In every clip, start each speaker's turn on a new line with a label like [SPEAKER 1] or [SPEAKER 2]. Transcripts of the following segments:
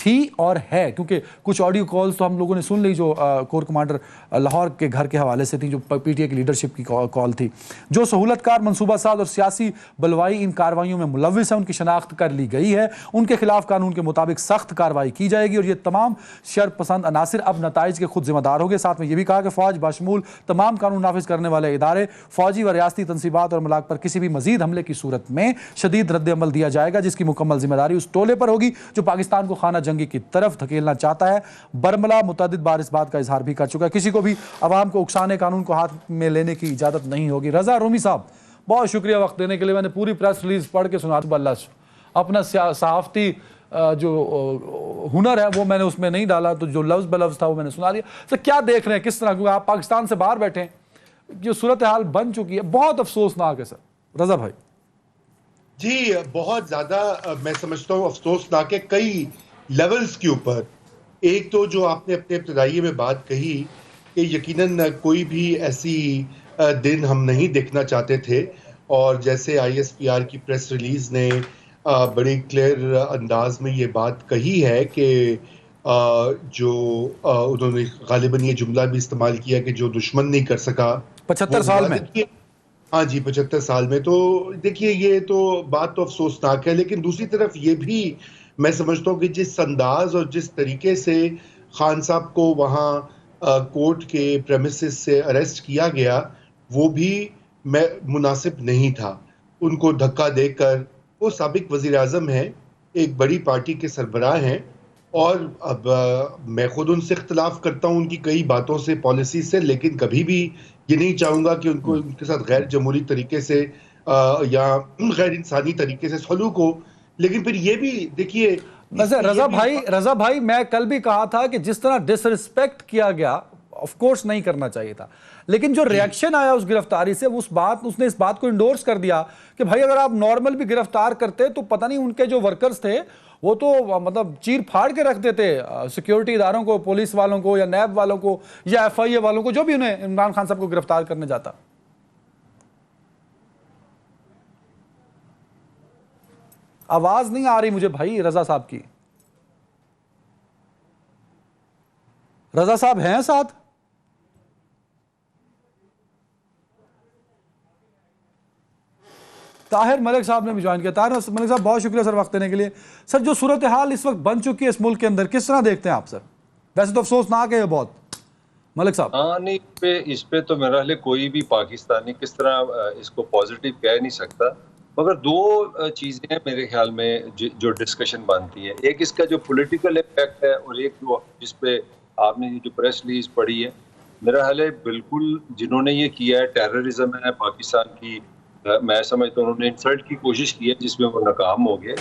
[SPEAKER 1] تھی اور ہے, کیونکہ کچھ آڈیو کالز تو ہم لوگوں نے سن لی جو کور کمانڈر لاہور کے گھر کے حوالے سے تھی, جو پی ٹی اے کی لیڈرشپ کی کال تھی. جو سہولت کار, منصوبہ ساز اور سیاسی بلوائی ان کارروائیوں میں ملوث ہیں, ان کی شناخت کر لی گئی ہے. ان کے خلاف قانون کے مطابق سخت کارروائی کی جائے گی, اور یہ تمام شر پسند عناصر اب نتائج کے خود ذمہ دار ہوں گے. ساتھ میں یہ بھی کہا کہ فوج بشمول تمام قانون نافذ کرنے والے ادارے, فوجی و ریاستی تنصیبات اور ملاک پر کسی بھی مزید حملے کی صورت میں شدید رد عمل دیا جائے گا, جس کی مکمل ذمہ داری اس ٹولے پر ہوگی جو پاکستان کو خانہ جنگی کی طرف دھکیلنا چاہتا ہے. برملا متعدد بار اس بات کا اظہار بھی کر چکا ہے, کسی کو بھی عوام کو اکسانے قانون کو ہاتھ میں لینے کی اجازت نہیں ہوگی. رضا رومی صاحب, بہت شکریہ وقت دینے کے لیے. میں نے پوری پریس ریلیز پڑھ کے سنا دوں, اللہ اپنا صحافتی جو ہنر ہے وہ میں نے اس میں نہیں ڈالا, تو جو لفظ بلفظ تھا وہ میں نے سنا دیا. تو کیا دیکھ رہے ہیں, کس طرح, کیونکہ آپ پاکستان سے باہر بیٹھے ہیں, جو صورتحال بن چکی ہے بہت افسوسناک ہے سر. رضا بھائی
[SPEAKER 2] جی بہت زیادہ میں سمجھتا ہوں افسوسناک ہے کئی لیولز کے اوپر. ایک تو جو آپ نے اپنے ابتدائی میں بات کہی کہ یقیناً کوئی بھی ایسی دن ہم نہیں دیکھنا چاہتے تھے, اور جیسے آئی ایس پی آر کی پریس ریلیز نے بڑی کلیئر انداز میں یہ بات کہی ہے کہ جو انہوں نے غالباً یہ جملہ بھی استعمال کیا کہ جو دشمن نہیں کر سکا
[SPEAKER 1] 75 سال میں,
[SPEAKER 2] ہاں جی 75 سال میں. تو دیکھیے یہ تو بات تو افسوسناک ہے, لیکن دوسری طرف یہ بھی میں سمجھتا ہوں کہ جس انداز اور جس طریقے سے خان صاحب کو وہاں کورٹ کے پریمیسز سے اریسٹ کیا گیا وہ بھی مناسب نہیں تھا. ان کو دھکا دے کر, وہ سابق وزیر اعظم ہیں, ایک بڑی پارٹی کے سربراہ ہیں, اور اب میں خود ان سے اختلاف کرتا ہوں ان کی کئی باتوں سے, پالیسی سے, لیکن کبھی بھی یہ نہیں چاہوں گا کہ ان کو ان کے ساتھ غیر جمہوری طریقے سے یا غیر انسانی طریقے سے سلوک ہو. لیکن پھر یہ بھی دیکھیے
[SPEAKER 1] رضا بھائی میں کل بھی کہا تھا کہ جس طرح ڈس ریسپیکٹ کیا گیا آف کورس نہیں کرنا چاہیے تھا, لیکن جو ریاکشن آیا اس گرفتاری سے, اس نے اس بات کو انڈورس کر دیا کہ بھائی اگر آپ نارمل بھی گرفتار کرتے تو پتہ نہیں ان کے جو ورکرز تھے وہ تو مطلب چیر پھاڑ کے رکھ دیتے سیکیورٹی اداروں کو, پولیس والوں کو یا نیب والوں کو یا ایف آئی اے والوں کو, جو بھی انہیں عمران خان صاحب کو گرفتار کرنے جاتا. آواز نہیں آ رہی مجھے بھائی رضا صاحب کی. رضا صاحب ہیں ساتھ؟ طاہر ملک صاحب نے بھی جوائن کیا. طاہر ملک صاحب بہت شکریہ سر وقت دینے کے لیے. سر جو صورتحال اس وقت بن چکی ہے اس ملک کے اندر, کس طرح دیکھتے ہیں آپ سر؟ ویسے تو افسوسناک ہے یہ بہت, ملک صاحب.
[SPEAKER 3] ہاں نہیں, اس پہ تو میرا خیال کوئی بھی پاکستانی کس طرح اس کو پازیٹیو کہہ نہیں سکتا, مگر دو چیزیں ہیں میرے خیال میں جو ڈسکشن بنتی ہے. ایک اس کا جو پولیٹیکل امپیکٹ ہے, اور ایک جو جس پہ آپ نے جو پریس ریلیز پڑھی ہے, میرا خیال ہے بالکل جنہوں نے یہ کیا ہے ٹیررزم ہے پاکستان کی, میں سمجھتا ہوں انہوں نے انسلٹ کی کوشش کی ہے جس میں وہ ناکام ہو گئے,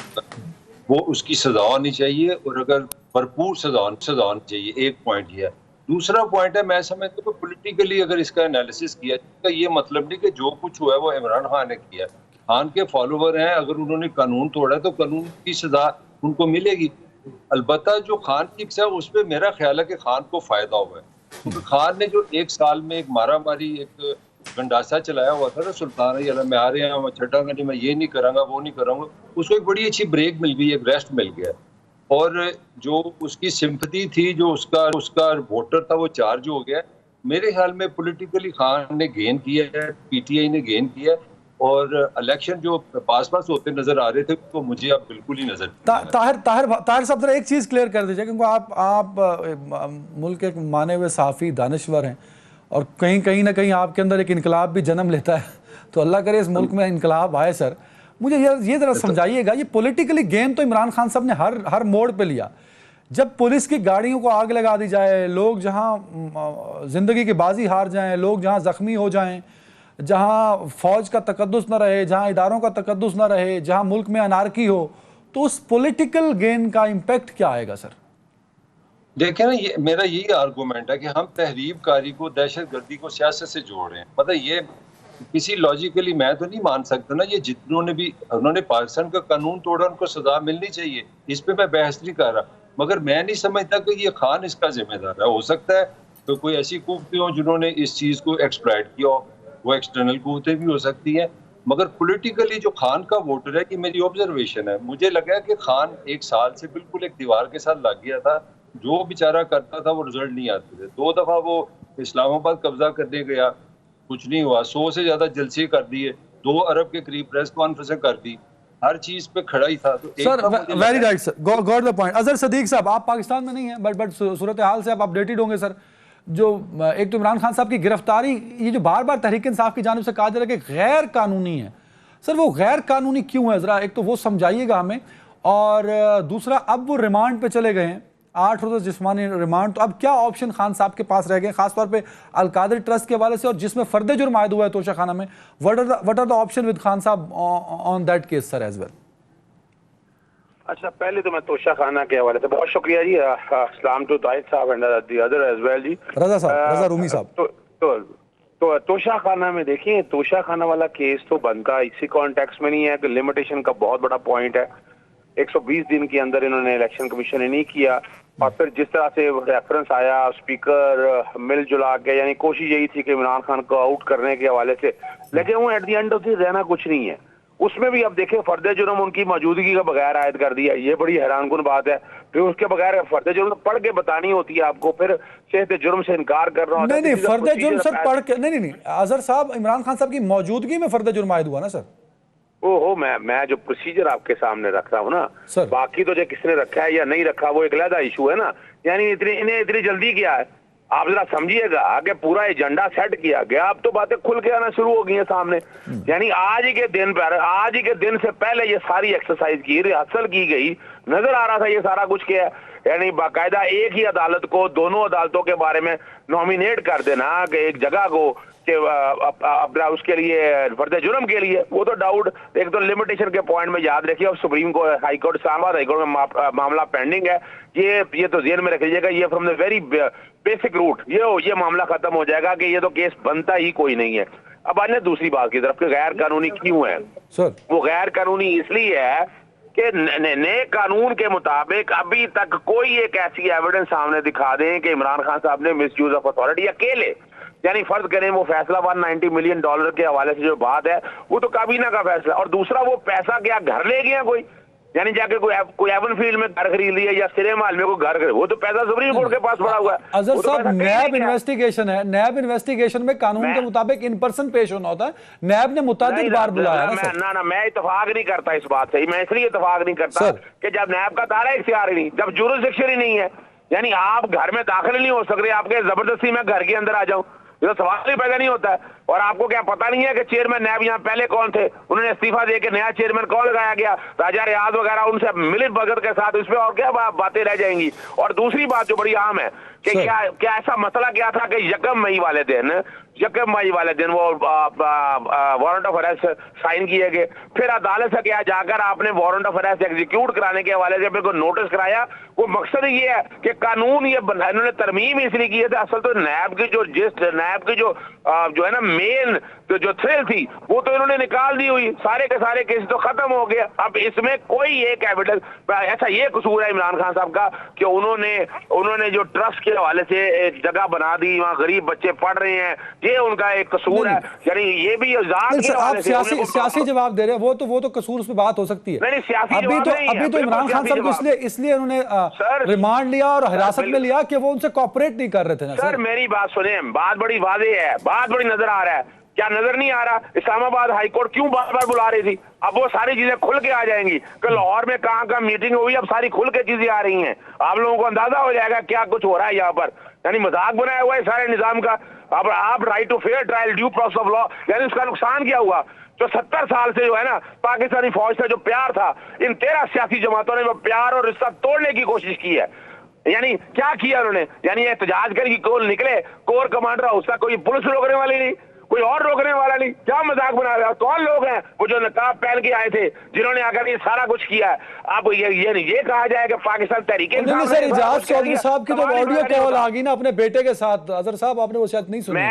[SPEAKER 3] وہ اس کی سزا ہونی چاہیے, اور اگر بھرپور سزا ہونی چاہیے. ایک پوائنٹ یہ ہے. دوسرا پوائنٹ ہے میں سمجھتا ہوں کہ پولیٹیکلی اگر اس کا انالیسس کیا جائے تو یہ مطلب نہیں کہ جو کچھ ہوا ہے وہ عمران خان نے کیا. خان کے فالوور ہیں, اگر انہوں نے قانون توڑا ہے تو قانون کی سزا ان کو ملے گی. البتہ جو خان کی ہے اس پہ میرا خیال ہے کہ خان کو فائدہ ہوا ہے, کیونکہ خان نے جو ایک سال میں ایک مارا ماری ایک گنڈاسا چلایا ہوا تھا نا, سلطان علی میں آ رہے ہیں, میں چھٹا گا نہیں, میں یہ نہیں کروں گا, وہ نہیں کروں گا, اس کو ایک بڑی اچھی بریک مل گئی, ایک ریسٹ مل گیا. اور جو اس کی سمپتھی تھی, جو اس کا ووٹر تھا, وہ چارج ہو گیا. میرے خیال میں پولیٹیکلی خان نے گین کیا ہے, پی ٹی آئی نے گین کیا ہے, اور الیکشن جو پاس ہوتے نظر آ رہے تھے تو مجھے اب بالکل ہی نظر.
[SPEAKER 1] طاہر صاحب ذرا ایک چیز کلیئر کر دیجیے, کیونکہ آپ ملک کے مانے ہوئے صحافی دانشور ہیں, اور کہیں نہ کہیں آپ کے اندر ایک انقلاب بھی جنم لیتا ہے, تو اللہ کرے اس ملک میں انقلاب آئے. سر مجھے یہ ذرا سمجھائیے گا, یہ پولیٹیکلی گیم تو عمران خان صاحب نے ہر موڑ پہ لیا. جب پولیس کی گاڑیوں کو آگ لگا دی جائے, لوگ جہاں زندگی کی بازی ہار جائیں, لوگ جہاں زخمی ہو جائیں, جہاں فوج کا تقدس نہ رہے, جہاں اداروں کا تقدس نہ رہے, جہاں ملک میں انارکی ہو, تو اس پولیٹیکل گین کا امپیکٹ کیا آئے گا سر؟
[SPEAKER 3] دیکھیں نا, میرا یہی آرگومنٹ ہے کہ ہم تحریب کاری کو, دہشت گردی کو سیاست سے جوڑ رہے ہیں. مطلب یہ کسی لاجیکلی میں تو نہیں مان سکتا نا, یہ جتنوں نے بھی انہوں نے پاکستان کا قانون توڑا ان کو سزا ملنی چاہیے, اس پہ میں بحث نہیں کر رہا, مگر میں نہیں سمجھتا کہ یہ خان اس کا ذمہ دار ہے. ہو سکتا ہے کہ کوئی ایسی قوتیں ہوں جنہوں نے اس چیز کو ایکسپلائٹ کیا ہو, وہ ایکسٹرنل قوتیں بھی ہو سکتی ہیں, مگر پولیٹیکلی جو خان کا ووٹر ہے، یہ میری آبزرویشن ہے، مجھے لگا کہ خان ایک سال سے بالکل ایک دیوار کے ساتھ لگ گیا تھا، جو بیچارہ کرتا تھا وہ رزلٹ نہیں آتے تھے. 2 دفعہ وہ اسلام آباد قبضہ کرنے گیا، کچھ نہیں ہوا. 100 سے زیادہ جلسے کر دیے، 2 ارب کے قریب پریس کانفرنسیں کر دی، ہر چیز پہ کھڑا ہی تھا. تو
[SPEAKER 1] sir very right sir, got the point. Azhar Siddique صاحب، آپ پاکستان میں نہیں ہیں بٹ صورتحال سے آپ اپڈیٹڈ ہوں گے سر. جو ایک تو عمران خان صاحب کی گرفتاری، یہ جو بار بار تحریک انصاف کی جانب سے کہا جا رہا ہے کہ غیر قانونی ہے، سر وہ غیر قانونی کیوں ہے؟ ذرا ایک تو وہ سمجھائیے گا ہمیں، اور دوسرا اب وہ ریمانڈ پہ چلے گئے ہیں، 8 روز جسمانی ریمانڈ، تو اب کیا آپشن خان صاحب کے پاس رہ گئے، خاص طور پہ القادری ٹرسٹ کے حوالے سے، اور جس میں فرد جرم عائد ہوا ہے توشہ خانہ میں، what are the option with Khan صاحب on that case sir as well?
[SPEAKER 4] اچھا، پہلے تو میں توشہ خانہ کے حوالے سے بہت شکریہ جی، اسلام ٹو طاہر صاحب and the other as well جی.
[SPEAKER 1] رضا صاحب، رضا رومی صاحب.
[SPEAKER 4] تو توشہ خانہ میں دیکھیں، توشہ خانہ والا کیس تو بنتا اسی کانٹیکس میں نہیں ہے کہ لمیٹیشن کا بہت بڑا پوائنٹ ہے. 120 دن کے اندر انہوں نے الیکشن کمیشن نے نہیں کیا، اور پھر جس طرح سے ریفرنس آیا اسپیکر مل جلا کے، یعنی کوشش یہی تھی کہ عمران خان کو آؤٹ کرنے کے حوالے سے، لیکن وہ at the end of the رہنا کچھ نہیں ہے. اس میں بھی اب دیکھیں فرد جرم ان کی موجودگی کا بغیر عائد کر دیا، یہ بڑی حیران کن بات ہے. پھر اس کے بغیر فرد جرم پڑھ کے بتانی ہوتی ہے آپ کو، پھر صحت جرم سے انکار کر رہا ہوتا ہے.
[SPEAKER 1] نہیں فرد جرم سر پڑھ کے نہیں اظہر صاحب، عمران خان صاحب کی موجودگی میں فرد جرم عائد ہوا نا سر.
[SPEAKER 4] میں جو پروسیجر آپ کے سامنے رکھ رہا ہوں نا، باقی تو جو کس نے رکھا ہے یا نہیں رکھا وہ ایک علیحدہ ایشو ہے نا. یعنی انہیں اتنی جلدی کیا ہے، آپ ذرا سمجھیے گا کہ پورا ایجنڈا سیٹ کیا گیا، اب تو باتیں کھل کے آنا شروع ہو گئی ہیں سامنے. یعنی آج ہی کے دن سے پہلے یہ ساری ایکسرسائز کی، ریہرسل کی گئی، نظر آ رہا تھا یہ سارا کچھ کیا ہے. یعنی باقاعدہ ایک ہی عدالت کو دونوں عدالتوں کے بارے میں نامینیٹ کر دینا کہ ایک جگہ کو کہ اپنا اس کے لیے فرد جرم کے لیے، وہ تو ڈاؤٹ. ایک تو لمیٹیشن کے پوائنٹ میں یاد رکھیے، اب سپریم کورٹ ہائی کورٹ اسلام آباد ہائی کورٹ میں معاملہ پینڈنگ ہے. یہ تو ذہن میں رکھ لیجیے گا، یہ from the very basic root یہ معاملہ ختم ہو جائے گا کہ یہ تو کیس بنتا ہی کوئی نہیں ہے. اب آنے دوسری بات کی طرف کہ غیر قانونی کیوں ہے. وہ غیر قانونی اس لیے ہے کہ نئے قانون کے مطابق ابھی تک کوئی ایک ایسی ایویڈنس سامنے دکھا دیں کہ عمران خان صاحب نے مس یوز آف اتھارٹی اکیلے، یعنی فرض کریں وہ فیصلہ $190 ملین کے حوالے سے جو بات ہے وہ تو کابینہ کا فیصلہ، اور دوسرا وہ پیسہ کیا گھر لے گیا کوئی، یعنی جا کے کوئی ایون فیلڈ میں گھر خرید لیا یا سنیما ہال میں کوئی گھر خرید، وہ تو پیسہ سپریم کورٹ کے پاس پڑا ہوا ہے.
[SPEAKER 1] اظہر صاحب نیب انویسٹیگیشن ہے، نیب انویسٹیگیشن میں قانون کے مطابق ان پرسن پیش ہونا ہوتا ہے، نیب نے متعدد بار بلایا
[SPEAKER 4] نا. میں اتفاق نہیں کرتا اس بات سے، میں اس لیے اتفاق نہیں کرتا کہ جب نیب کا دائرہ اختیار ہی نہیں، جب جورسڈکشن ہی نہیں ہے، یعنی آپ گھر میں داخل نہیں ہو سکتے، آپ کے زبردستی میں گھر کے اندر آ جاؤں، یہ تو سوال ہی پیدا نہیں ہوتا ہے. اور آپ کو کیا پتہ نہیں ہے کہ چیئرمین نیب یہاں پہلے کون تھے، انہوں نے استعفیٰ دے کے نیا چیئرمین کون لگایا گیا، راجہ ریاض وغیرہ، ان سے ملت بھگت کے ساتھ اس پہ اور کیا باتیں رہ جائیں گی. اور دوسری بات جو بڑی عام ہے کہ کیا ایسا مسئلہ کیا تھا کہ 1 مئی والے دن وہ وارنٹ آف اریسٹ سائن کیے گئے، پھر عدالت سے کیا جا کر آپ نے وارنٹ آف اریسٹ ایگزیکیوٹ کرانے کے حوالے سے بالکل نوٹس کرایا. وہ مقصد یہ ہے کہ قانون انہوں نے ترمیم اس لیے کی ہے. اصل تو نیب کی جو ہے نا مین جو تھرل تھی وہ تو انہوں نے نکال دی ہوئی، سارے کے سارے کیس تو ختم ہو گیا. اب اس میں کوئی ایک ایویڈنس، ایسا یہ قصور ہے عمران خان صاحب کا کہ انہوں نے جو ٹرسٹ کے حوالے سے ایک جگہ بنا دی، وہاں غریب بچے پڑھ رہے ہیں، یہ ان کا ایک قصور ہے. یعنی یہ بھی
[SPEAKER 1] آپ سیاسی جواب دے رہے ہیں، وہ تو قصور اس پہ بات ہو سکتی ہے. ابھی تو عمران خان صاحب کو اس لیے انہوں نے ریمانڈ لیا اور حراست میں لیا کہ وہ ان سے کوآپریٹ نہیں کر رہے تھے نا.
[SPEAKER 4] سر میری بات سنیں، بات بڑی واضح ہے، بات بڑی نظر آ رہا ہے. کیا نظر نہیں آ رہا اسلام آباد ہائی کورٹ کیوں بار بار بلا رہی تھی؟ اب وہ ساری چیزیں کھل کے آ جائیں گی کہ لاہور میں کہاں میٹنگ ہوئی، اب ساری کھل کے چیزیں آ رہی ہیں، آپ لوگوں کو اندازہ ہو جائے گا کیا کچھ ہو رہا ہے یہاں پر. یعنی مذاق بنایا ہوا ہے سارے نظام کا. اب آپ right to fair trial, due process of law, یعنی اس کا نقصان کیا ہوا؟ جو 70 سال سے جو ہے نا پاکستانی فوج سے جو پیار تھا، ان 13 سیاسی جماعتوں نے وہ پیار اور رشتہ توڑنے کی کوشش کی ہے. یعنی کیا کیا انہوں نے؟ یعنی احتجاج کر کے کول نکلے، کور کمانڈر اس کا کوئی پولیس روکنے والی نہیں، کوئی اور روکنے والا نہیں. کیا مذاق بنا رہا ہے؟ کون لوگ ہیں وہ جو نقاب پہن کے آئے تھے جنہوں نے آ کر یہ سارا کچھ کیا ہے؟ اب یہ کہا جائے کہ پاکستان تحریک انصاف
[SPEAKER 1] سر اجاز چودھری صاحب کی تو آڈیو کال آ گئی نا اپنے بیٹے کے ساتھ، اظہر صاحب آپ نے وہ شاید نہیں سنی.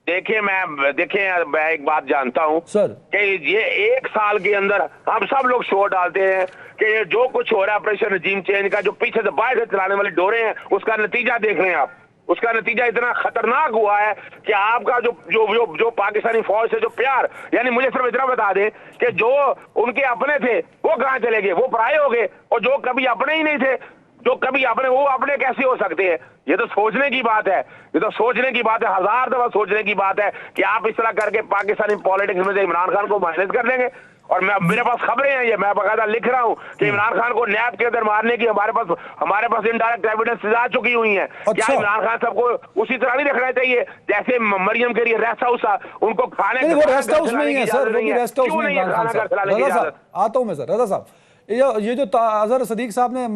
[SPEAKER 4] دیکھیں میں ایک بات جانتا ہوں
[SPEAKER 1] سر
[SPEAKER 4] کہ یہ 1 سال کے اندر ہم سب لوگ شور ڈالتے ہیں کہ یہ جو کچھ ہو رہا ہے آپریشن رجیم چینج کا، جو پیچھے سے باہر سے چلانے والی ڈورے ہیں، اس کا نتیجہ دیکھ رہے ہیں آپ. اس کا نتیجہ اتنا خطرناک ہوا ہے کہ آپ کا جو پاکستانی فوج سے جو پیار، یعنی مجھے صرف اتنا بتا دیں کہ جو ان کے اپنے تھے وہ کہاں چلے گئے، وہ پرائے ہو گئے، اور جو کبھی اپنے ہی نہیں تھے، جو کبھی اپنے، وہ اپنے کیسے ہو سکتے ہیں؟ یہ تو سوچنے کی بات ہے، یہ تو سوچنے کی بات ہے، 1000 دفعہ سوچنے کی بات ہے کہ آپ اس طرح کر کے پاکستانی پالیٹکس میں سے عمران خان کو مائنس کر لیں گے۔ اور میرے پاس خبریں ہیں، یہ میں باقاعدہ لکھ رہا ہوں کہ عمران خان کو نیب کے اندر مارنے کی ہمارے پاس انڈائریکٹ ایویڈنس آ چکی ہوئی ہیں۔ کیا عمران خان صاحب کو اسی طرح نہیں رکھنا چاہیے جیسے مریم کے لیے ریسٹ ہاؤس تھا، ان کو کھانے
[SPEAKER 1] وہ ریسٹ ہاؤس میں ہی ہے سر، وہ بھی ریسٹ ہاؤس میں عمران خان صاحب۔ رضا صاحب آتا ہوں میں سر، رضا صاحب یہ جو اظہر صدیق صاحب نے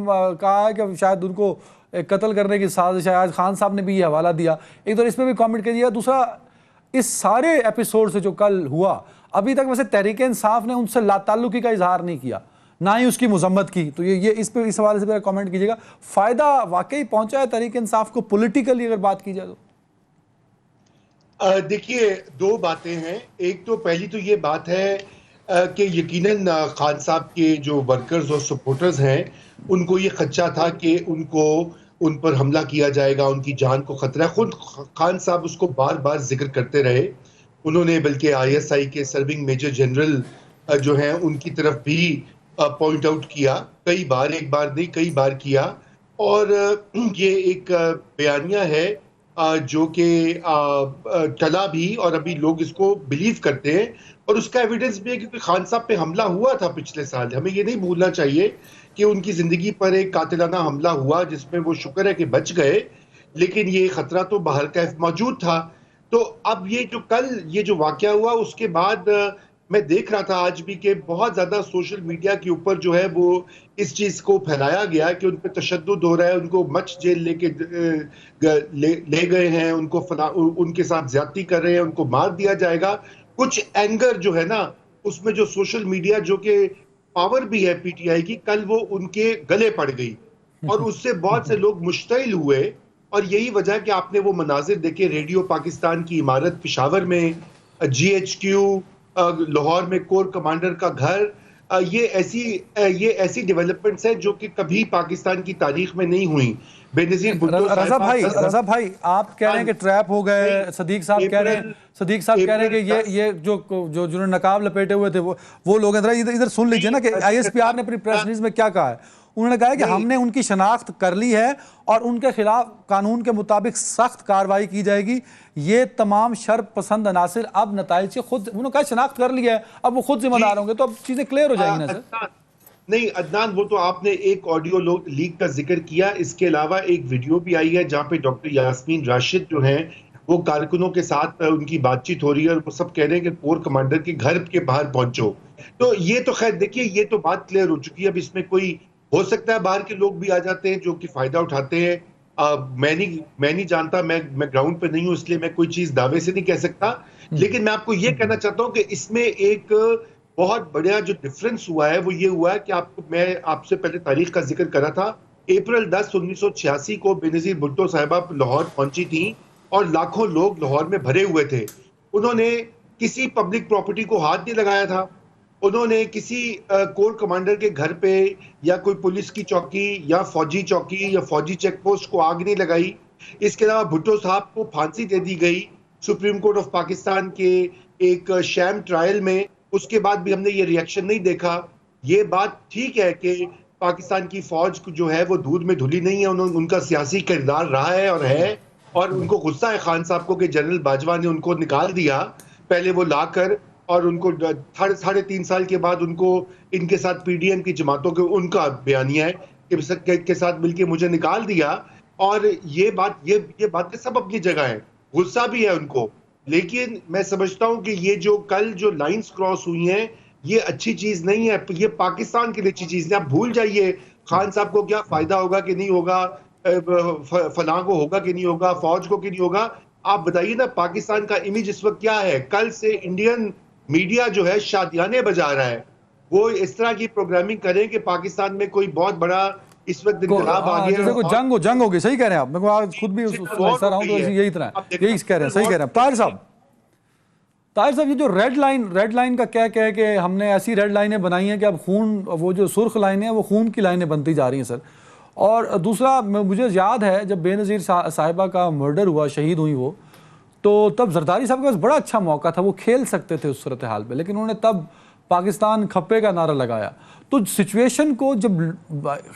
[SPEAKER 1] کہا ہے کہ شاید ان کو قتل کرنے کی سازش ہے، آج خان صاحب نے بھی یہ حوالہ دیا، ایک تو اس میں بھی کامنٹ کر دیا، دوسرا اس سارے ایپیسوڈ سے جو کل ہوا ابھی تک ویسے تحریک انصاف نے ان سے لا تعلقی کا اظہار نہیں کیا، نہ ہی اس کی مذمت کی، تو یہ اس پہ اس حوالے سے میرا کامنٹ کیجیے گا، فائدہ واقعی پہنچا ہے تحریک انصاف کو پولیٹیکلی اگر بات کی جائے تو؟
[SPEAKER 2] دیکھیے دو باتیں ہیں، ایک تو پہلی تو یہ بات ہے کہ یقیناً خان صاحب کے جو ورکرز اور سپورٹرز ہیں ان کو یہ خدشہ تھا کہ ان پر حملہ کیا جائے گا، ان کی جان کو خطرہ ہے، خود خان صاحب اس کو بار بار ذکر کرتے رہے، انہوں نے بلکہ ISI کے سرونگ میجر جنرل جو ہیں ان کی طرف بھی پوائنٹ آؤٹ کیا، کئی بار، ایک بار نہیں کئی بار کیا، اور یہ ایک بیانیہ ہے جو کہ چلا بھی اور ابھی لوگ اس کو بلیو کرتے ہیں، اور اس کا ایویڈنس بھی ہے کیونکہ خان صاحب پہ حملہ ہوا تھا پچھلے سال، ہمیں یہ نہیں بھولنا چاہیے کہ ان کی زندگی پر ایک قاتلانہ حملہ ہوا جس میں وہ شکر ہے کہ بچ گئے، لیکن یہ خطرہ تو باہر کا موجود تھا۔ تو اب یہ جو کل یہ جو واقعہ ہوا اس کے بعد میں دیکھ رہا تھا آج بھی کہ بہت زیادہ سوشل میڈیا کے اوپر جو ہے وہ اس چیز کو پھیلایا گیا کہ ان پہ تشدد ہو رہا ہے، ان کو مچ جیل لے گئے ہیں، ان کے ساتھ زیادتی کر رہے ہیں، ان کو مار دیا جائے گا۔ کچھ اینگر جو ہے نا اس میں جو سوشل میڈیا جو کہ پاور بھی ہے PTI کی، کل وہ ان کے گلے پڑ گئی اور اس سے بہت سے لوگ مشتعل ہوئے، اور یہی وجہ ہے کہ آپ نے وہ مناظر دیکھے، ریڈیو پاکستان کی عمارت پشاور میں، GHQ لاہور میں کور کمانڈر کا گھر، یہ ایسی ڈیولپمنٹس ہیں جو کہ کبھی پاکستان کی تاریخ میں نہیں ہوئی۔ بے نظیر بھٹو
[SPEAKER 1] رضا بھائی آپ کہہ رہے ہیں کہ ٹریپ ہو گئے، صدیق صاحب کہہ رہے ہیں کہ یہ جو جنہوں نے نقاب لپیٹے ہوئے تھے وہ لوگ ادھر سن لیجئے نا کہ ISPR نے اپنی پریس ریلیز میں کیا کہا ہے، انہوں نے کہا ہے کہ ہم نے ان کی شناخت کر لی ہے اور ان کے خلاف قانون کے مطابق سخت کارروائی کی جائے گی، یہ تمام شر پسند عناصر اب نتائج سے خود، انہوں نے کہا شناخت کر لی ہے، اب وہ خود ذمہ دار ہوں گے، تو اب چیزیں کلیئر ہو جائیں گی نا سر؟
[SPEAKER 2] نہیں عدنان، وہ تو آپ نے ایک آڈیو لیک کا ذکر کیا، اس کے علاوہ ایک ویڈیو بھی آئی ہے جہاں پہ ڈاکٹر یاسمین راشد جو ہیں وہ کارکنوں کے ساتھ ان کی بات چیت ہو رہی ہے اور وہ سب کہہ رہے ہیں کہ کور کمانڈر کے گھر کے باہر پہنچو، تو یہ تو خیر دیکھیے یہ تو بات کلیئر ہو چکی ہے، اب اس میں کوئی ہو سکتا ہے باہر کے لوگ بھی آ جاتے ہیں جو کہ فائدہ اٹھاتے ہیں، میں نہیں جانتا، میں گراؤنڈ پہ نہیں ہوں اس لیے میں کوئی چیز دعوے سے نہیں کہہ سکتا، لیکن میں آپ کو یہ کہنا چاہتا ہوں کہ اس میں ایک بہت بڑا جو ڈفرنس ہوا ہے وہ یہ ہوا ہے کہ میں آپ سے پہلے تاریخ کا ذکر کرا تھا، اپریل 10 1986 کو بے نظیر بھٹو صاحبہ لاہور پہنچی تھیں اور لاکھوں لوگ لاہور میں بھرے ہوئے تھے، انہوں نے کسی پبلک پراپرٹی کو ہاتھ نہیں لگایا تھا، انہوں نے کسی کور کمانڈر کے گھر پہ یا کوئی پولیس کی چوکی یا فوجی چوکی یا فوجی چیک پوسٹ کو آگ نہیں لگائی، اس کے علاوہ بھٹو صاحب کو پھانسی دے دی گئی سپریم کورٹ آف پاکستان کے ایک شیم ٹرائل میں، اس کے بعد بھی ہم نے یہ ریئیکشن نہیں دیکھا۔ یہ بات ٹھیک ہے کہ پاکستان کی فوج جو ہے وہ دودھ میں دھلی نہیں ہے، ان کا سیاسی کردار رہا ہے اور ان کو غصہ ہے خان صاحب کو کہ جنرل باجوہ نے ان کو نکال دیا، پہلے وہ لا کر اور ان کو 3.5 سال کے بعد ان کو ان کے ساتھ PDM کی جماعتوں کے ان کا بیانیہ ہے کے ساتھ مل کے مجھے نکال دیا، اور یہ باتیں سب اپنی جگہ ہیں، غصہ بھی ہے ان کو، لیکن میں سمجھتا ہوں کہ یہ جو کل جو لائنز کراس ہوئی ہیں یہ اچھی چیز نہیں ہے، یہ پاکستان کے لیے اچھی چیز نہیں، آپ بھول جائیے خان صاحب کو کیا فائدہ ہوگا کہ نہیں ہوگا، فلاں کو ہوگا کہ نہیں ہوگا، فوج کو کہ نہیں ہوگا، آپ بتائیے نا پاکستان کا امیج اس وقت کیا ہے؟ کل سے انڈین میڈیا جو ہے شادیانے بجا رہا ہے، وہ اس طرح کی پروگرامنگ کریں کہ پاکستان میں کوئی بہت بڑا اس وقت انقلاب آ گیا،
[SPEAKER 1] جیسے کوئی جنگ ہوگی، صحیح کہہ رہے ہیں آپ، میں خود بھی سوچتا رہا ہوں تو یہی طرح ہے، یہی کہہ رہے ہیں، صحیح کہہ رہے ہیں۔ طاہر صاحب یہ جو ریڈ لائن کا کیا ہے کہ ہم نے ایسی ریڈ لائنیں بنائی ہیں کہ اب خون، وہ جو سرخ لائنیں ہیں وہ خون کی لائنیں بنتی جا رہی ہیں سر، اور دوسرا مجھے یاد ہے جب بے نظیر صاحبہ کا مرڈر ہوا، شہید ہوئی وہ، تو تب زرداری صاحب کے پاس بڑا اچھا موقع تھا، وہ کھیل سکتے تھے اس صورتحال پہ، لیکن انہوں نے تب پاکستان کھپے کا نعرہ لگایا. تو سچویشن کو جب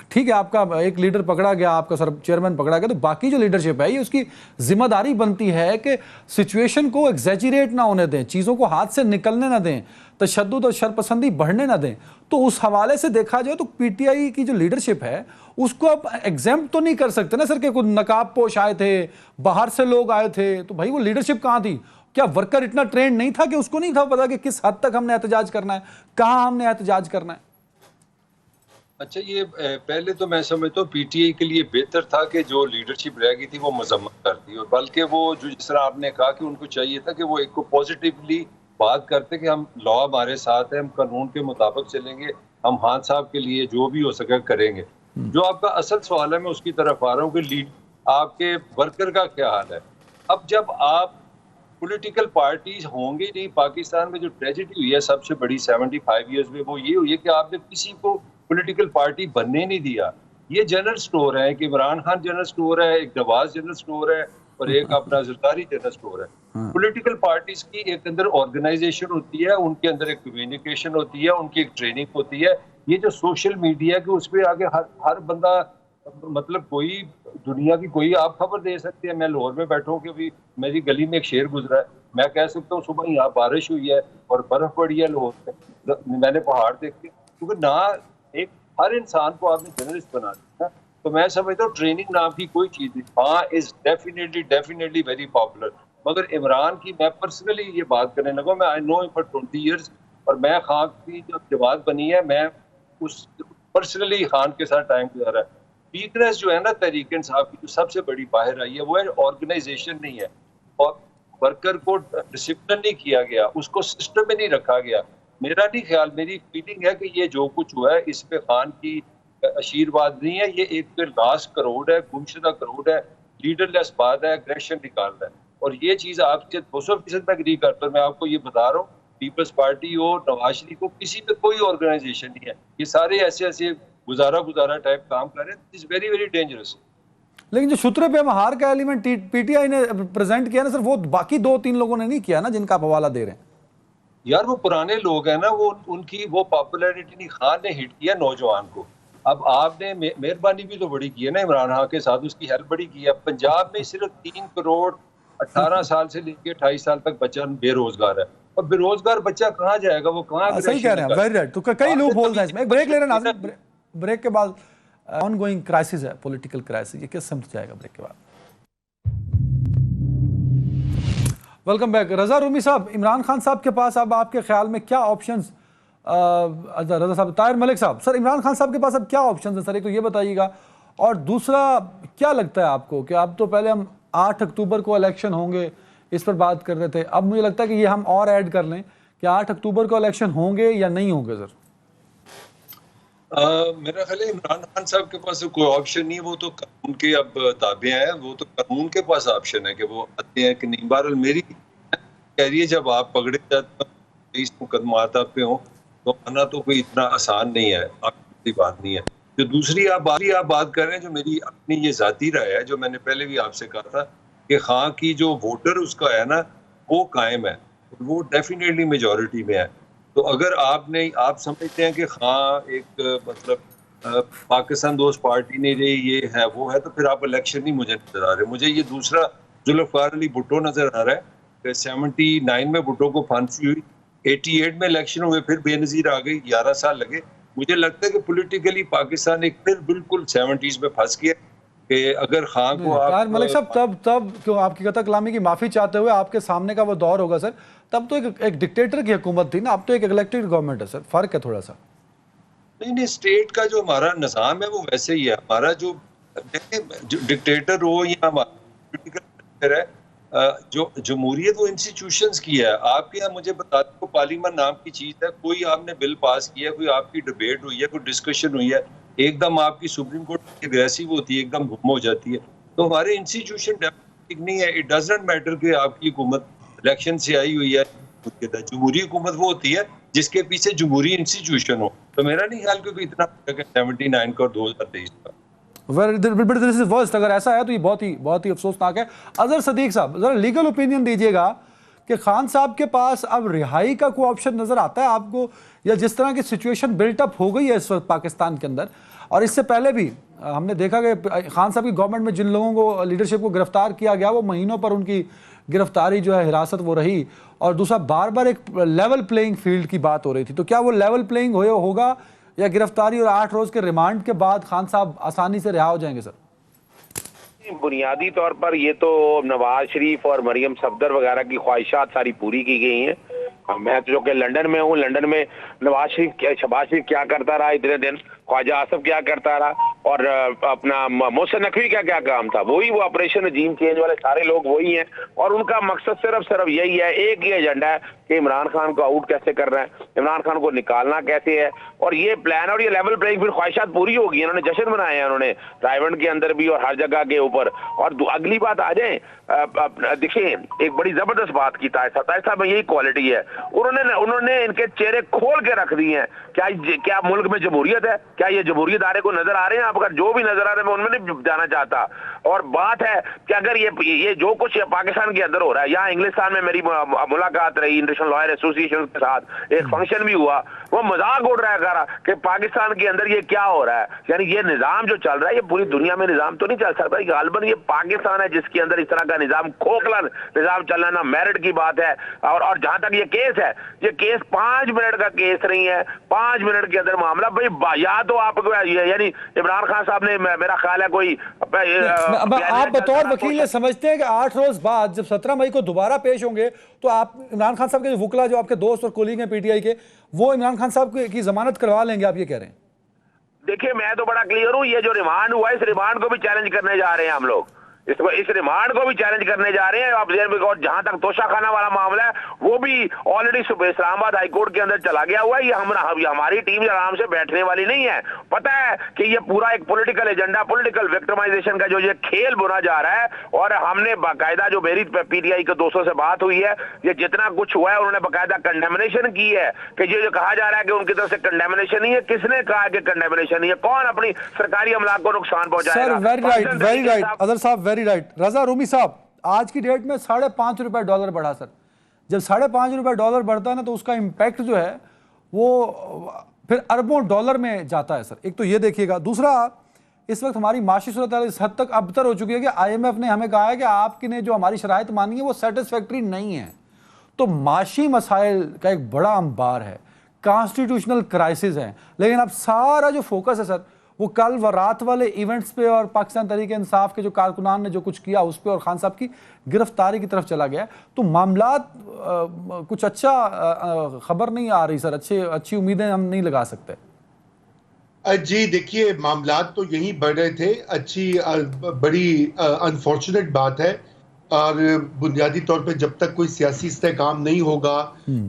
[SPEAKER 1] ٹھیک ہے آپ کا ایک لیڈر پکڑا گیا، آپ کا چیئرمین پکڑا گیا، تو باقی جو لیڈرشپ ہے یہ اس کی ذمہ داری بنتی ہے کہ سچویشن کو ایگزیجریٹ نہ ہونے دیں، چیزوں کو ہاتھ سے نکلنے نہ دیں، تشدد اور شرپسندی بڑھنے نہ دیں. تو اس حوالے سے دیکھا جائے تو پی ٹی آئی کی جو لیڈرشپ ہے اس کو اب ایگزیمپٹ تو نہیں کر سکتے نا سر کہ کوئی نقاب پوش آئے تھے، باہر سے لوگ آئے تھے، تو بھائی وہ لیڈرشپ کہاں تھی؟ کیا ورکر اتنا ٹرینڈ نہیں تھا کہ اس کو نہیں تھا پتا کہ کس حد تک ہم نے احتجاج کرنا ہے، کہاں ہم نے احتجاج کرنا ہے؟
[SPEAKER 3] اچھا، یہ پہلے تو میں سمجھتا ہوں پی ٹی آئی کے لیے بہتر تھا کہ جو لیڈرشپ رہ گئی تھی وہ مذمت کرتی، اور بلکہ وہ جو جس طرح آپ نے کہا کہ ان کو چاہیے تھا کہ وہ ایک کو پازیٹیولی بات کرتے کہ ہم لا ہمارے ساتھ ہے، ہم قانون کے مطابق چلیں گے، ہم خان صاحب کے لیے جو بھی ہو سکے کریں گے. جو آپ کا اصل سوال ہے میں اس کی طرف آ رہا ہوں کہ آپ کے ورکر کا کیا حال ہے. اب جب آپ پولیٹیکل پارٹیز ہوں گے نہیں، پاکستان میں جو ٹریجڈی ہوئی ہے سب سے بڑی 75 ایئرز میں وہ یہ ہوئی ہے کہ آپ نے کسی کو پولیٹیکل پارٹی بننے نہیں دیا. یہ جنرل سٹور ہے کہ عمران خان جنرل سٹور ہے، ایک نواز جنرل سٹور ہے، اور ایک اپنا زرداری جنرل سٹور ہے. پولیٹیکل پارٹیز کی ایک اندر آرگنائزیشن ہوتی ہے، ان کے اندر ایک کمیونیکیشن ہوتی ہے، ان کی ایک ٹریننگ ہوتی ہے. یہ جو سوشل میڈیا ہے کہ اس پہ آگے ہر بندہ مطلب کوئی دنیا کی کوئی آپ خبر دے سکتے ہیں. میں لاہور میں بیٹھا ہوں کہ ابھی میری گلی میں ایک شیر گزرا ہے، میں کہہ سکتا ہوں صبح یہاں بارش ہوئی ہے اور برف پڑی ہے لاہور میں نے پہاڑ دیکھے، کیونکہ نہ ایک ہر انسان کو آپ نے جرنلسٹ بنا دیا. تو میں سمجھتا ہوں ٹریننگ نام کی کوئی چیز نہیں. ہاں از ڈیفینیٹلی ویری پاپولر، مگر عمران کی میں پرسنلی یہ بات کرنے لگا، میں آئی نو فار 20 ایئرس، اور میں خان کی جب جماعت بنی ہے میں اس پرسنلی خان کے ساتھ ٹائم گزارا ہے. ویکنیس جو ہے نا تحریک انصاف کی جو سب سے بڑی باہر آئی ہے وہ ہے آرگنائزیشن نہیں ہے، اور ورکر کو ڈسپلن نہیں کیا گیا، اس کو سسٹم میں نہیں رکھا گیا. میرا نہیں خیال، میری فیلنگ ہے کہ یہ جو کچھ ہوا ہے اس پہ خان کی آشیرواد نہیں ہے، یہ ایک لاسٹ کروڑ ہے، گمشدہ کروڑ ہے، لیڈر لیس بات ہے، اگریشن نکالنا ہے. اور یہ چیز آپ سے 200% میں اگری کرتا ہوں. میں آپ کو یہ بتا رہا ہوں، پیپلز پارٹی ہو، نواز شریف کو، کسی پہ کوئی آرگنائزیشن نہیں ہے. یہ سارے ایسے گزارا ٹائپ کام کر رہے ہیں. It's very very dangerous.
[SPEAKER 1] لیکن جو شترے پہ ہار کا ایلیمنٹ پی ٹی آئی نے پریزنٹ کیا نا سر، وہ باقی 2-3 لوگوں نے نہیں کیا نا جن کا آپ حوالہ دے رہے ہیں.
[SPEAKER 3] یار وہ پرانے لوگ ہیں نا، وہ ان کی وہ پاپولیرٹی نہیں، خان نے ہٹ کیا نوجوان کو. اب آپ نے مہربانی بھی تو بڑی کی ہے نا عمران خان کے ساتھ، اس کی ہیلپ بڑی کی ہے. پنجاب میں صرف 3 کروڑ 18 سال سے لے کے 28 سال تک بچہ بے روزگار ہے، اور بے روزگار بچہ کہاں جائے گا، وہ کہاں؟
[SPEAKER 1] صحیح کہہ رہے ہیں، ویری رائٹ. تو کئی لوپ ہولز ہیں اس میں. ایک بریک لے رہے ہیں ناظرین، بریک کے بعد آن گوئنگ کرائسس ہے، پولیٹیکل کرائسس، یہ کس سمت جائے گا بریک کے بعد. Welcome back. رضا رومی صاحب، عمران خان صاحب کے پاس اب آپ کے خیال میں کیا آپشنز، رضا صاحب، طاہر ملک صاحب، سر عمران خان صاحب کے پاس اب کیا آپشنز ہیں سر؟ ایک تو یہ بتائیے گا، اور دوسرا کیا لگتا ہے آپ کو کہ اب تو پہلے ہم 8 اکتوبر کو الیکشن ہوں گے اس پر بات کر رہے تھے، اب مجھے لگتا ہے کہ یہ ہم اور ایڈ کر لیں کہ 8 اکتوبر کو الیکشن ہوں گے یا نہیں ہوں گے سر؟
[SPEAKER 3] میرا خیال ہے عمران خان صاحب کے پاس کوئی آپشن نہیں، وہ تو قانون کے اب تابع ہیں، وہ تو قانون کے پاس آپشن ہے کہ وہ آتے ہیں کہ نہیں. بہرحال میری کہہ رہی ہے جب آپ پکڑے جاتے ہیں 23 مقدمات آپ پہ ہوں تو آنا تو کوئی اتنا آسان نہیں ہے، آپ بات نہیں ہے. جو دوسری آپ بات کر رہے ہیں، جو میری اپنی یہ ذاتی رائے ہے، جو میں نے پہلے بھی آپ سے کہا تھا کہ خان کی جو ووٹر اس کا ہے نا وہ قائم ہے، وہ ڈیفینیٹلی میجورٹی میں ہے. تو اگر آپ سمجھتے ہیں کہ خان ایک مطلب پاکستان دوست پارٹی نہیں رہی، یہ ہے وہ ہے، تو پھر آپ الیکشن نہیں مجھے نظر آ رہے. مجھے یہ دوسرا ذوالفقار علی بھٹو نظر آ رہا ہے کہ 79 میں بھٹو کو پھانسی ہوئی، 88 میں الیکشن ہوئے، پھر بے نظیر آ گئی، 11 سال لگے. مجھے لگتا ہے کہ پولیٹیکلی پاکستان ایک پھر بالکل 70s میں پھنس گیا کہ اگر خان کو
[SPEAKER 1] طاہر ملک صاحب تب کیوں آپ کی قطع کلامی کی معافی چاہتے ہوئے آپ کے سامنے کا وہ دور ہوگا سر، تب تو ایک ڈکٹیٹر کی حکومت تھی نا، اب تو ایک الیکٹڈ گورنمنٹ ہے سر، فرق ہے تھوڑا سا.
[SPEAKER 3] نہیں، اسٹیٹ کا جو ہمارا نظام ہے وہ ویسے ہی ہے. ہمارا جو ڈکٹیٹر ہو یا ہمارا پولیٹیکل ہے، جو جمہوریت وہ انسٹیٹیوشنز کی ہے. آپ کے یہاں مجھے بتا دیں پارلیمنٹ نام کی چیز ہے، کوئی آپ نے بل پاس کیا ہے، کوئی آپ کی ڈیبیٹ ہوئی ہے، کوئی ڈسکشن ہوئی ہے، ایک دم آپ کی سپریم کورٹ اگریسو ہوتی ہے، ایک دم گم ہو جاتی ہے. تو ہمارے انسٹیٹیوشن ڈیموکریٹک نہیں ہے. اٹ ڈزنٹ میٹر کہ آپ کی حکومت الیکشن سے آئی ہوئی ہے. جمہوری حکومت وہ ہوتی ہے جس کے پیچھے جمہوری انسٹیٹیوشن ہو. تو میرا نہیں خیال کہ اتنا 79 کا اور 2023 کا.
[SPEAKER 1] دس از ورسٹ. اگر ایسا ہے تو یہ بہت ہی افسوسناک ہے. اظہر صدیق صاحب ذرا لیگل اوپینین دیجیے گا کہ خان صاحب کے پاس اب رہائی کا کوئی آپشن نظر آتا ہے آپ کو, یا جس طرح کی سچویشن بلٹ اپ ہو گئی ہے اس وقت پاکستان کے اندر, اور اس سے پہلے بھی ہم نے دیکھا کہ خان صاحب کی گورنمنٹ میں جن لوگوں کو لیڈرشپ کو گرفتار کیا گیا وہ مہینوں پر ان کی گرفتاری جو ہے حراست وہ رہی, اور دوسرا بار بار ایک لیول پلینگ فیلڈ کی بات ہو رہی تھی. تو کیا وہ لیول پلینگ ہوگا یا گرفتاری اور 8 روز کے ریمانڈ کے بعد خان صاحب آسانی سے رہا ہو جائیں گے سر؟
[SPEAKER 4] بنیادی طور پر یہ تو نواز شریف اور مریم صفدر وغیرہ کی خواہشات ساری پوری کی گئی ہیں. میں جو کہ لندن میں ہوں, لندن میں شہباز شریف کیا کرتا رہا اتنے دن, خواجہ آصف کیا کرتا رہا, اور اپنا محسن نقوی کا کیا کام تھا, وہی وہ آپریشن رجیم چینج والے سارے لوگ وہی ہیں, اور ان کا مقصد صرف یہی ہے, ایک ہی ایجنڈا ہے کہ عمران خان کو آؤٹ کیسے کرنا ہے, عمران خان کو نکالنا کیسے ہے, اور یہ پلان اور یہ لیول پلینگ پھر خواہشات پوری ہوگی. انہوں نے جشن منائے ہیں, انہوں نے رائیونڈ کے اندر بھی اور ہر جگہ کے اوپر. اور اگلی بات آ جائیں, دیکھیں ایک بڑی زبردست بات کی طاہر صاحب میں یہی کوالٹی ہے, انہوں نے ان کے چہرے کھول کے رکھ دیے ہیں. کیا ملک میں جمہوریت ہے؟ کیا یہ جمہوریت آرے کو نظر آ رہے ہیں آپ؟ اگر جو بھی نظر آ رہے ہیں میں ان میں نہیں جانا چاہتا. اور بات ہے کہ اگر یہ جو کچھ پاکستان کے اندر ہو رہا ہے, یہاں انگلستان میں میری ملاقات رہی انٹرنیشنل لائر ایسوسی کے ساتھ, ایک فنکشن بھی ہوا, وہ مذاق اڑ رہا ہے کرا کہ پاکستان کے اندر یہ کیا ہو رہا ہے. یعنی یہ نظام جو چل رہا ہے یہ پوری دنیا میں نظام تو نہیں چل سکتا, غالباً یہ پاکستان ہے جس کے اندر اس طرح کا نظام کھوکھلا نظام چلنا نہ میرٹ کی بات ہے. اور جہاں تک یہ کیس ہے, یہ کیس 5 منٹ کا کیس نہیں ہے, 5 منٹ کے اندر معاملہ. بھائی یا تو آپ کو یعنی عمران خان صاحب نے میرا خیال ہے کوئی
[SPEAKER 1] آپ بطور وکیل یہ سمجھتے ہیں کہ 8 روز بعد جب 17 مئی کو دوبارہ پیش ہوں گے تو آپ عمران خان صاحب کے جو وکلا جو آپ کے دوست اور کولیگ ہیں پی ٹی آئی کے, وہ عمران خان صاحب کی ضمانت کروا لیں گے, آپ یہ کہہ رہے ہیں؟
[SPEAKER 4] دیکھیے میں تو بڑا کلیئر ہوں, یہ جو ریمانڈ ہوا ہے اس ریمانڈ کو بھی چیلنج کرنے جا رہے ہیں ہم لوگ, اس ریمانڈ کو بھی چیلنج کرنے جا رہے ہیں. اور جہاں تک توشہ خانہ والا معاملہ ہے وہ بھی آلریڈی اسلام آباد ہائی کورٹ کے اندر چلا گیا ہوا ہے. یہ ہماری ٹیم آرام سے بیٹھنے والی نہیں ہے. پتہ ہے کہ یہ پورا ایک پولیٹیکل ایجنڈا, پولیٹیکل وکٹمائزیشن کا جو یہ کھیل بنا جا رہا ہے. اور ہم نے باقاعدہ جو میری پی ٹی آئی کے دوستوں سے بات ہوئی ہے, یہ جتنا کچھ ہوا ہے انہوں نے باقاعدہ کنڈیمنیشن کی ہے کہ یہ جو کہا جا رہا ہے کہ ان کی طرف سے کنڈیمنیشن نہیں ہے. کس نے کہا کہ کنڈیمنیشن نہیں ہے؟ کون اپنی سرکاری املاک کو نقصان پہنچائے گا؟
[SPEAKER 1] ویری رائٹ اظہر صاحب, ویری رائٹ. رضا رومی صاحب, آج کی ڈیٹ میں 5.5 روپے ڈالر بڑھا سر. جب 5.5 روپے ڈالر بڑھتا ہے نا تو اس کا امپیکٹ جو ہے وہ پھر اربوں ڈالر میں جاتا ہے سر. ایک تو یہ دیکھیے گا. دوسرا, اس وقت ہماری معاشی صورتحال اس حد تک ابتر ہو چکی ہے کہ آئی ایم ایف نے ہمیں کہا ہے کہ آپ کی نے جو ہماری شرائط مانی ہے وہ سیٹسفیکٹری نہیں ہے. تو معاشی مسائل کا ایک بڑا انبار ہے, کانسٹیٹیوشنل کرائسس ہیں, لیکن اب سارا جو فوکس ہے سر وہ کل و رات والے ایونٹس پہ اور پاکستان تحریک انصاف کے جو کارکنان نے جو کچھ کیا اس پہ اور خان صاحب کی گرفتاری کی طرف چلا گیا. تو معاملات کچھ اچھا خبر نہیں آ رہی سر, اچھی امیدیں ہم نہیں لگا سکتے.
[SPEAKER 2] جی دیکھیے معاملات تو یہیں بڑھ رہے تھے. اچھی بڑی انفارچونیٹ بات ہے, اور بنیادی طور پہ جب تک کوئی سیاسی استحکام نہیں ہوگا,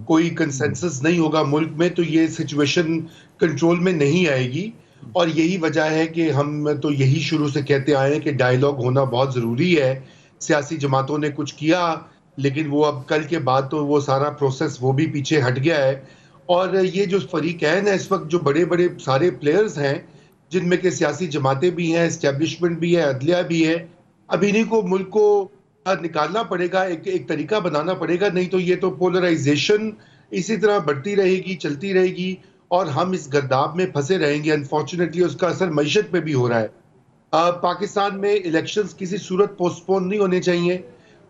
[SPEAKER 2] کوئی کنسنسس نہیں ہوگا ملک میں, تو یہ سچویشن کنٹرول میں نہیں آئے گی. اور یہی وجہ ہے کہ ہم تو یہی شروع سے کہتے آئے ہیں کہ ڈائیلاگ ہونا بہت ضروری ہے. سیاسی جماعتوں نے کچھ کیا لیکن وہ اب کل کے بعد تو وہ سارا پروسیس وہ بھی پیچھے ہٹ گیا ہے. اور یہ جو فریقین ہیں اس وقت, جو بڑے بڑے سارے پلیئرز ہیں جن میں کہ سیاسی جماعتیں بھی ہیں, اسٹیبلشمنٹ بھی ہے, عدلیہ بھی ہے, اب انہیں کو ملک کو نکالنا پڑے گا, ایک طریقہ بنانا پڑے گا. نہیں تو یہ تو پولرائزیشن اسی طرح بڑھتی رہے گی, چلتی رہے گی, اور ہم اس گرداب میں پھنسے رہیں گے. انفارچونیٹلی اس کا اثر معیشت پہ بھی ہو رہا ہے. پاکستان میں الیکشنز کسی صورت پوسٹ پون نہیں ہونے چاہیے.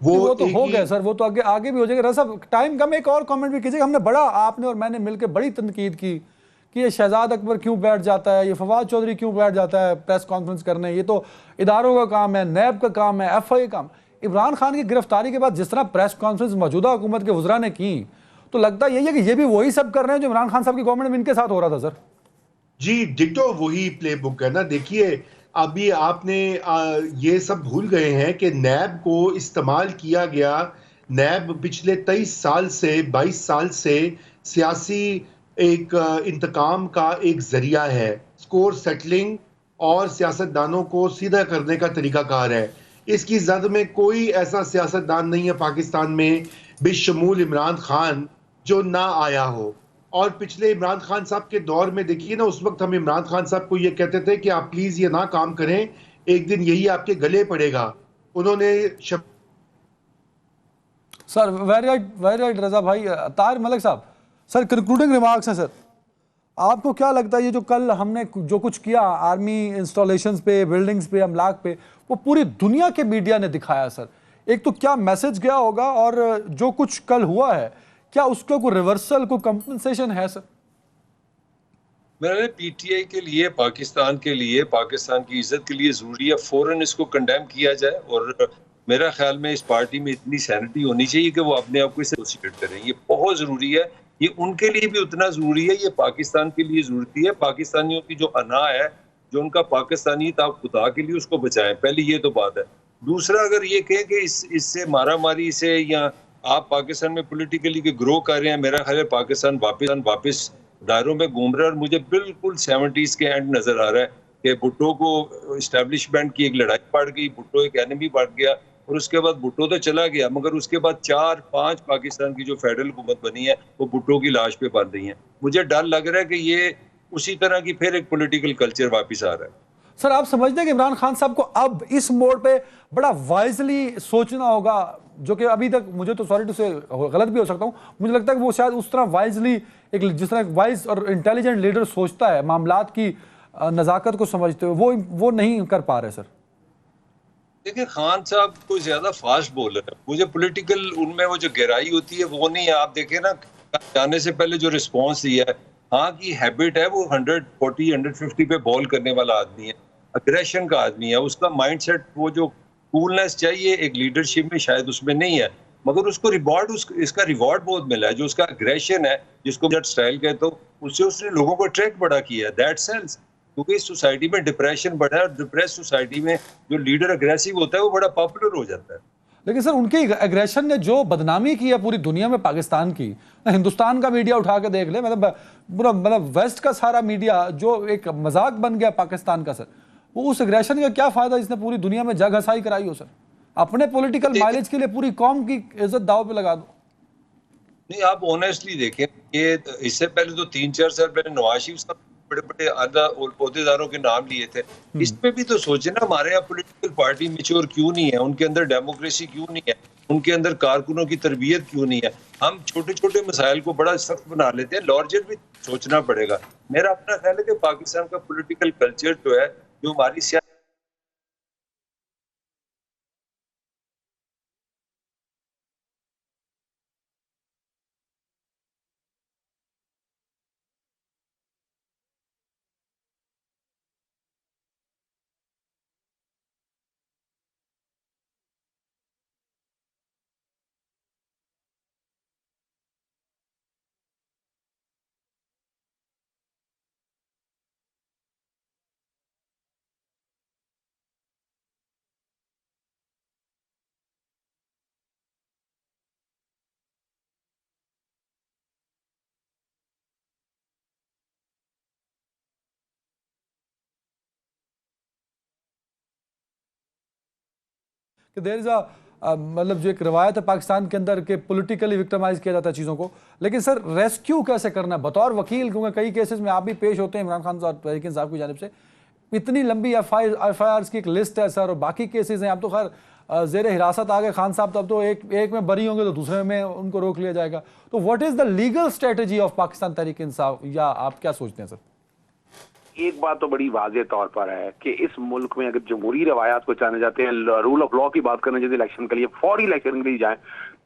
[SPEAKER 1] وہ تو ہو گئے سر, وہ تو آگے بھی ہو جائے گا. رضا صاحب ٹائم کم, ایک اور کامنٹ بھی کیجیے. ہم نے بڑا, آپ نے اور میں نے مل کے بڑی تنقید کی کہ یہ شہزاد اکبر کیوں بیٹھ جاتا ہے, یہ فواد چودھری کیوں بیٹھ جاتا ہے پریس کانفرنس کرنے, یہ تو اداروں کا کام ہے, نیب کا کام ہے, ایف آئی کا کام. عمران خان کی گرفتاری کے بعد جس طرح پریس کانفرنس موجودہ حکومت کے وزراء نے کی, تو لگتا یہی ہے کہ یہ بھی وہی سب کر رہے ہیں جو عمران خان صاحب کی گورنمنٹ میں ان کے ساتھ ہو رہا تھا سر.
[SPEAKER 2] جی ڈٹو وہی پلے بک ہے نا. دیکھیے ابھی آپ نے یہ سب بھول گئے ہیں کہ نیب کو استعمال کیا گیا. نیب پچھلے 23 سال سے 22 سال سے سیاسی ایک انتقام کا ایک ذریعہ ہے. سکور سیٹلنگ اور سیاستدانوں کو سیدھا کرنے کا طریقہ کار ہے. اس کی زد میں کوئی ایسا سیاستدان نہیں ہے پاکستان میں بشمول عمران خان جو نہ آیا ہو. اور پچھلے عمران خان صاحب کے دور میں دیکھیے نا، اس وقت ہم عمران خان صاحب کو یہ کہتے تھے کہ آپ پلیز یہ نہ کام کریں، ایک دن یہی آپ کے گلے پڑے گا. انہوں نے
[SPEAKER 1] سر ویری رائٹ رضا بھائی. طاہر ملک صاحب سر کنکلوڈنگ ریمارکس ہیں سر. آپ کو کیا لگتا ہے یہ جو کل ہم نے جو کچھ کیا آرمی انسٹالیشنز پہ، بلڈنگز پہ، املاک پہ، وہ پوری دنیا کے میڈیا نے دکھایا سر. ایک تو کیا میسج گیا ہوگا، اور جو کچھ کل ہوا ہے کیا اس کا کوئی ریورسل، کوئی کمپنسیشن ہے سر؟
[SPEAKER 3] میرے پی ٹی آئی کے لیے، پاکستان کے لیے، پاکستان کی عزت کے لیے ضروری ہے فوراً اس کو کنڈیم کیا جائے. اور میرا خیال میں اس پارٹی میں اتنی سینٹی ہونی چاہیے کہ وہ اپنے آپ کو اسے ایسوسیٹ کریں. یہ بہت ضروری ہے. یہ ان کے لیے بھی اتنا ضروری ہے، یہ پاکستان کے لیے ضروری ہے. پاکستانیوں کی جو انا ہے، جو ان کا پاکستانیت، آپ خدا کے لیے اس کو بچائیں. پہلی یہ تو بات ہے. دوسرا، اگر یہ کہیں کہ اس سے مارا ماری سے، یا آپ پاکستان میں پولیٹیکلی کے گرو کر رہے ہیں، میرا خیال ہے پاکستان واپس دائروں میں گھوم رہا ہے. اور مجھے بالکل 70s کے اینڈ نظر آ رہا ہے کہ بھٹو کو اسٹیبلشمنٹ کی ایک لڑائی پڑ گئی، بھٹو ایک اینیمی بڑھ گیا، اور اس کے بعد بھٹو تو چلا گیا، مگر اس کے بعد 4-5 پاکستان کی جو فیڈرل حکومت بنی ہے وہ بھٹو کی لاش پہ بن رہی ہیں. مجھے ڈر لگ رہا ہے کہ یہ اسی طرح کی پھر ایک پولیٹیکل کلچر واپس آ رہا ہے.
[SPEAKER 1] سر آپ سمجھتے ہیں کہ عمران خان صاحب کو اب اس موڑ پہ بڑا وائزلی سوچنا ہوگا، جو کہ ابھی تک مجھے تو سوری ٹو سے غلط بھی ہو سکتا ہوں، مجھے لگتا ہے کہ وہ شاید اس طرح وائزلی، ایک جس طرح وائز اور انٹیلیجنٹ لیڈر سوچتا ہے معاملات کی نزاکت کو سمجھتے ہوئے، وہ نہیں کر پا رہے سر؟
[SPEAKER 3] دیکھیں، خان صاحب کو زیادہ فاسٹ بولر ہے. مجھے پولیٹیکل ان میں وہ جو گہرائی ہوتی ہے وہ نہیں ہے. آپ دیکھیں نا، جانے سے پہلے جو رسپانس دیا ہے، ہاں کی ہیبٹ ہے، وہ 140 150 پہ بال کرنے والا آدمی ہے، اگریشن کا آدمی ہے. اس کا مائنڈ سیٹ، وہ جو کولنس چاہیے ایک لیڈرشپ میں، شاید اس میں نہیں ہے. مگر اس کو ریوارڈ، اس کا ریوارڈ بہت ملا ہے. جو اس کا اگریشن ہے، جس کو جٹ سٹائل کہتے ہو، اس سے اس نے لوگوں کو اٹریکٹ بڑا کیا ہے. دیٹ سینس، کیونکہ اس سوسائٹی میں ڈپریشن بڑھا ہے، اور ڈپریس سوسائٹی میں جو لیڈر اگریسو ہوتا ہے وہ بڑا پاپولر ہو جاتا ہے.
[SPEAKER 1] لیکن سر ان کی ایگریشن نے جو بدنامی کی ہے پوری دنیا میں پاکستان کی، ہندوستان کا میڈیا اٹھا کے دیکھ لے، مطلب ویسٹ کا سارا میڈیا جو ایک مذاق بن گیا پاکستان کا سر، وہ اس ایگریشن کا کیا فائدہ جس نے پوری دنیا میں جگ ہسائی کرائی ہو سر؟ اپنے پولیٹیکل مائلیج کے لیے پوری قوم کی عزت داؤ پہ لگا دو.
[SPEAKER 3] نہیں، آپ آنیسٹلی دیکھیں، یہ اس سے پہلے تو 3-4 سال پہلے نواز شریف صاحب بڑے بڑے عہدے داروں کے نام لیے تھے. اس پہ بھی تو سوچیں نا، ہمارے یہاں پولیٹیکل پارٹی میچور کیوں نہیں ہے؟ ان کے اندر ڈیموکریسی کیوں نہیں ہے؟ ان کے اندر کارکنوں کی تربیت کیوں نہیں ہے؟ ہم چھوٹے چھوٹے مسائل کو بڑا سخت بنا لیتے ہیں. لارجر بھی سوچنا پڑے گا. میرا اپنا خیال ہے کہ پاکستان کا پولیٹیکل کلچر جو ہے، جو ہماری سیاست
[SPEAKER 1] کہ دیر از مطلب جو ایک روایت ہے پاکستان کے اندر کہ پولیٹیکلی وکٹمائز کیا جاتا ہے چیزوں کو، لیکن سر ریسکیو کیسے کرنا ہے بطور وکیل؟ کیونکہ کئی کیسز میں آپ بھی پیش ہوتے ہیں عمران خان صاحب صاحب کی جانب سے. اتنی لمبی ایف آئی آرز کی ایک لسٹ ہے سر، اور باقی کیسز ہیں. اب تو خیر زیر حراست آ گئے خان صاحب، تو اب تو ایک میں بری ہوں گے تو دوسرے میں ان کو روک لیا جائے گا. تو what is the legal strategy of Pakistan Tehreek Insaf, یا آپ کیا سوچتے ہیں سر؟
[SPEAKER 4] ایک بات تو بڑی واضح طور پر ہے کہ اس ملک میں اگر جمہوری روایات کو چاہنے جاتے ہیں، رول آف لا کی بات کرنے جاتے الیکشن کے لیے، فوری الیکشن کے لیے جائیں.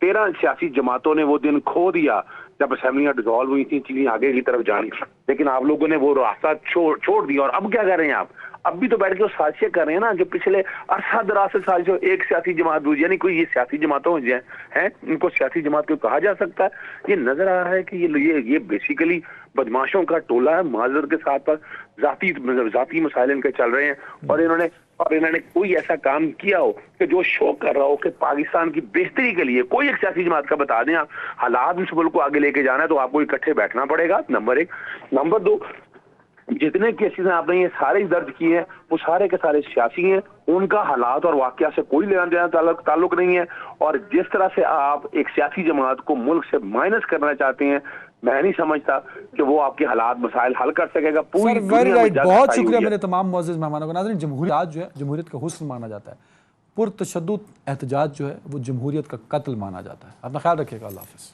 [SPEAKER 4] 13 سیاسی جماعتوں نے وہ دن کھو دیا جب اسمبلیاں ڈیزالو ہوئی تھیں، چیزیں آگے کی طرف جانی، لیکن آپ لوگوں نے وہ راستہ چھوڑ دیا. اور اب کیا کر رہے ہیں آپ؟ اب بھی تو بیٹھ کے وہ سازشیں کر رہے ہیں نا، جو پچھلے عرصہ دراز سے سازش، ایک سیاسی جماعت دوسری، یعنی کوئی یہ سیاسی جماعتوں ہیں، ان کو سیاسی جماعت کو کہا جا سکتا ہے؟ یہ نظر آ رہا ہے کہ یہ بیسیکلی بدماشوں کا ٹولہ ہے، معذرت کے ساتھ پر ذاتی مسائل ان کے چل رہے ہیں. اور انہوں نے کوئی ایسا کام کیا ہو کہ جو شو کر رہا ہو کہ پاکستان کی بہتری کے لیے کوئی ایک سیاسی جماعت کا بتا دیں آپ حالات اس ملک کو آگے لے کے جانا ہے تو آپ کو اکٹھے بیٹھنا پڑے گا، نمبر 1. نمبر 2، جتنے کیسز ہیں آپ نے یہ سارے درج کیے ہیں، وہ سارے کے سارے سیاسی ہیں، ان کا حالات اور واقعہ سے کوئی لینا دینا تعلق نہیں ہے. اور جس طرح سے آپ ایک سیاسی جماعت کو ملک سے مائنس کرنا چاہتے ہیں، میں نہیں سمجھتا کہ وہ آپ کے حالات مسائل حل کر سکے گا. پوری
[SPEAKER 1] ویری رائٹ, بہت شکریہ میرے تمام معزز مہمانوں کو. ناظرین, جمہوریت جو ہے جمہوریت کا حسن مانا جاتا ہے, پرتشدد احتجاج جو ہے وہ جمہوریت کا قتل مانا جاتا ہے. اپنا خیال رکھیے گا. اللہ حافظ.